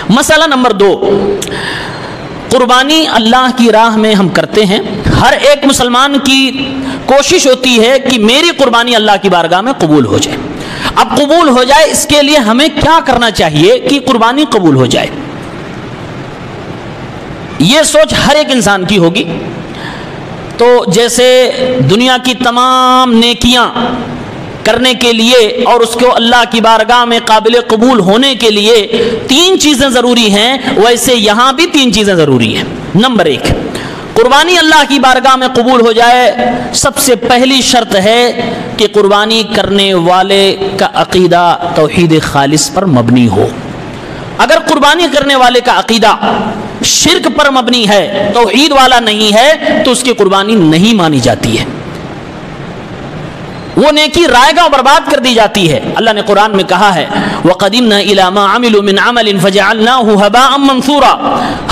مسئلہ نمبر 2، قربانی اللہ کی راہ میں ہم کرتے ہیں. ہر ایک مسلمان کی کوشش ہوتی ہے کہ میری قربانی اللہ کی بارگاہ میں قبول ہو جائے. اب قبول ہو جائے اس کے لیے ہمیں کیا کرنا چاہیے کہ قربانی قبول ہو جائے؟ یہ سوچ ہر ایک انسان کی ہوگی. تو جیسے دنیا کی تمام نیکیاں کرنے کے لیے اور اس کو اللہ کی بارگاہ میں قابل قبول ہونے کے لیے 3 چیزیں ضروری ہیں، ویسے یہاں بھی 3 چیزیں ضروری ہیں. نمبر 1، قربانی اللہ کی بارگاہ میں قبول ہو جائے، سب سے پہلی شرط ہے کہ قربانی کرنے والے کا عقیدہ توحید خالص پر مبنی ہو. اگر قربانی کرنے والے کا عقیدہ شرک پر مبنی ہے، توحید والا نہیں ہے، تو اس کی قربانی نہیں مانی جاتی ہے، وہ نیکی رائے گاہ برباد کر دی جاتی ہے. اللہ نے قرآن میں کہا ہے وَقَدِمْنَا إِلَى مَا عَمِلُوا مِنْ عَمَلٍ فَجَعَلْنَاهُ هَبَاءً مَنْثُورًا.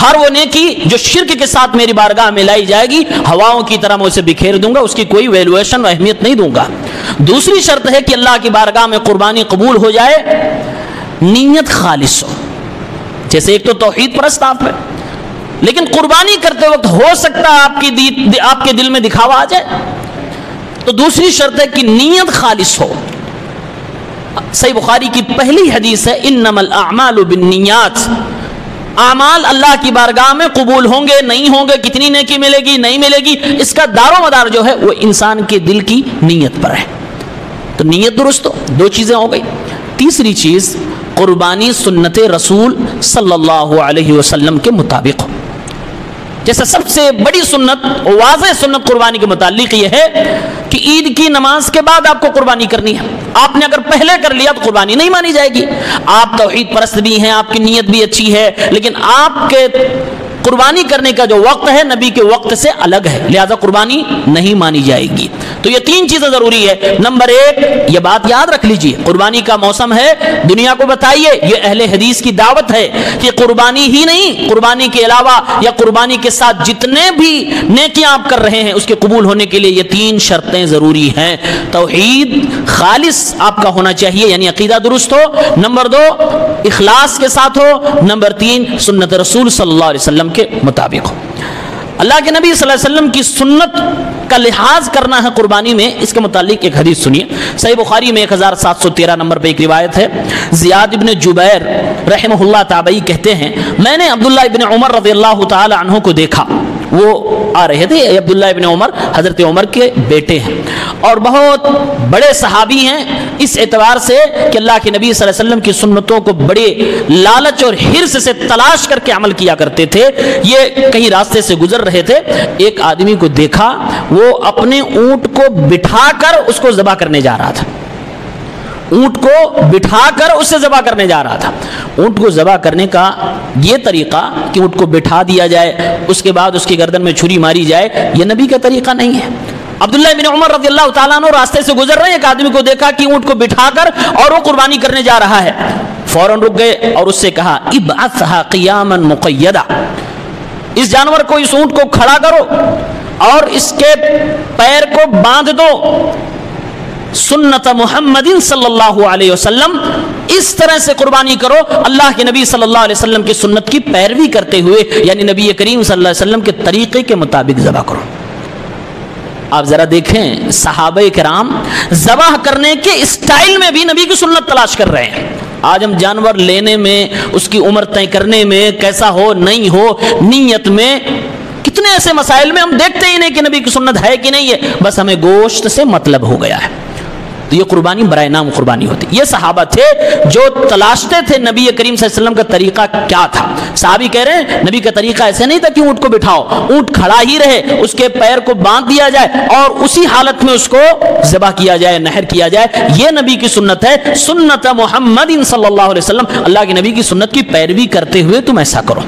ہر وہ نیکی جو شرک کے ساتھ میری بارگاہ میں لائی جائے گی، ہواؤں کی طرح میں اسے بکھیر دوں گا، اس کی کوئی ویلویشن و اہمیت نہیں دوں گا. دوسری شرط ہے کہ اللہ کی بارگاہ میں قربانی قبول ہو جائے، نیت خالص ہو. جیسے ایک تو توحید پرست آپ ہے، لیکن قربانی کرتے وقت ہو سکتا ہے آپ کے دل میں دکھاوا آ جائے، تو دوسری شرط ہے کہ نیت خالص ہو. صحیح بخاری کی پہلی حدیث ہے انما الاعمال بالنیات. اعمال اللہ کی بارگاہ میں قبول ہوں گے نہیں ہوں گے، کتنی نیکی ملے گی نہیں ملے گی، اس کا دار و مدار جو ہے وہ انسان کے دل کی نیت پر ہے. تو نیت درست ہو، 2 چیزیں ہو گئی. تیسری چیز، قربانی سنت رسول صلی اللہ علیہ وسلم کے مطابق ہو. جیسے سب سے بڑی سنت، واضح سنت قربانی کے متعلق یہ ہے کہ عید کی نماز کے بعد آپ کو قربانی کرنی ہے. آپ نے اگر پہلے کر لیا تو قربانی نہیں مانی جائے گی. آپ توحید پرست بھی ہیں، آپ کی نیت بھی اچھی ہے، لیکن آپ کے قربانی کرنے کا جو وقت ہے نبی کے وقت سے الگ ہے، لہذا قربانی نہیں مانی جائے گی. تو یہ 3 چیزیں ضروری ہے. نمبر 1، یہ بات یاد رکھ لیجئے، قربانی کا موسم ہے، دنیا کو بتائیے، یہ اہل حدیث کی دعوت ہے کہ قربانی ہی نہیں، قربانی کے علاوہ یا قربانی کے ساتھ جتنے بھی نیکیاں آپ کر رہے ہیں اس کے قبول ہونے کے لیے یہ 3 شرطیں ضروری ہیں. توحید خالص آپ کا ہونا چاہیے، یعنی عقیدہ درست ہو. نمبر 2، اخلاص کے ساتھ ہو. نمبر 3، سنت رسول صلی اللہ علیہ وسلم کے مطابق ہو. اللہ کے نبی صلی اللہ علیہ وسلم کی سنت کا لحاظ کرنا ہے قربانی میں. اس کے متعلق ایک حدیث سنیے. صحیح بخاری میں 1713 نمبر پہ ایک روایت ہے. زیاد ابن جبیر رحمہ اللہ تابعی کہتے ہیں میں نے عبداللہ ابن عمر رضی اللہ تعالی عنہ کو دیکھا. وہ آ رہے تھے، عبداللہ ابن عمر حضرت عمر کے بیٹے ہیں اور بہت بڑے صحابی ہیں اس اعتبار سے کہ اللہ کے نبی صلی اللہ علیہ وسلم کی سنتوں کو بڑے لالچ اور حرص سے تلاش کر کے عمل کیا کرتے تھے. یہ کہیں راستے سے گزر رہے تھے، ایک آدمی کو دیکھا، وہ اپنے اونٹ کو بٹھا کر اس کو ذبح کرنے جا رہا تھا. اونٹ کو بٹھا کر اسے ذبح کرنے جا رہا تھا. اونٹ کو ذبح کرنے کا یہ طریقہ کہ اونٹ کو بٹھا دیا جائے، اس کے بعد اس کی گردن میں چھری ماری جائے، یہ نبی کا طریقہ نہیں ہے. عبداللہ بن عمر رضی اللہ تعالیٰ عنہ راستے سے گزر رہے ہیں، ایک آدمی کو دیکھا کہ اونٹ کو بٹھا کر اور وہ قربانی کرنے جا رہا ہے. فوراً رک گئے اور اس سے کہا ابعثھا قیاما مقیدا، اس جانور کو، اس اونٹ کو کھڑا کرو اور اس کے پیر کو باندھ دو. سنت محمد صلی اللہ علیہ وسلم، اس طرح سے قربانی کرو اللہ کے نبی صلی اللہ علیہ وسلم کی سنت کی پیروی کرتے ہوئے، یعنی نبی کریم صلی اللہ علیہ وسلم کے طریقے کے مطابق ذبح کرو. آپ ذرا دیکھیں صحابہ کرام ذبح کرنے کے اسٹائل میں بھی نبی کی سنت تلاش کر رہے ہیں. آج ہم جانور لینے میں، اس کی عمر طے کرنے میں، کیسا ہو نہیں ہو، نیت میں، کتنے ایسے مسائل میں ہم دیکھتے ہی نہیں کہ نبی کی سنت ہے کہ نہیں ہے، بس ہمیں گوشت سے مطلب ہو گیا ہے. تو یہ قربانی برائے نام قربانی ہوتی. یہ صحابہ تھے جو تلاشتے تھے نبی کریم صلی اللہ علیہ وسلم کا طریقہ کیا تھا. صحابی کہہ رہے ہیں نبی کا طریقہ ایسے نہیں تھا کہ اونٹ کو بٹھاؤ، اونٹ کھڑا ہی رہے، اس کے پیر کو باندھ دیا جائے اور اسی حالت میں اس کو ذبح کیا جائے، نہر کیا جائے. یہ نبی کی سنت ہے، سنت محمد صلی اللہ علیہ وسلم. اللہ کے نبی کی سنت کی پیروی کرتے ہوئے تم ایسا کرو.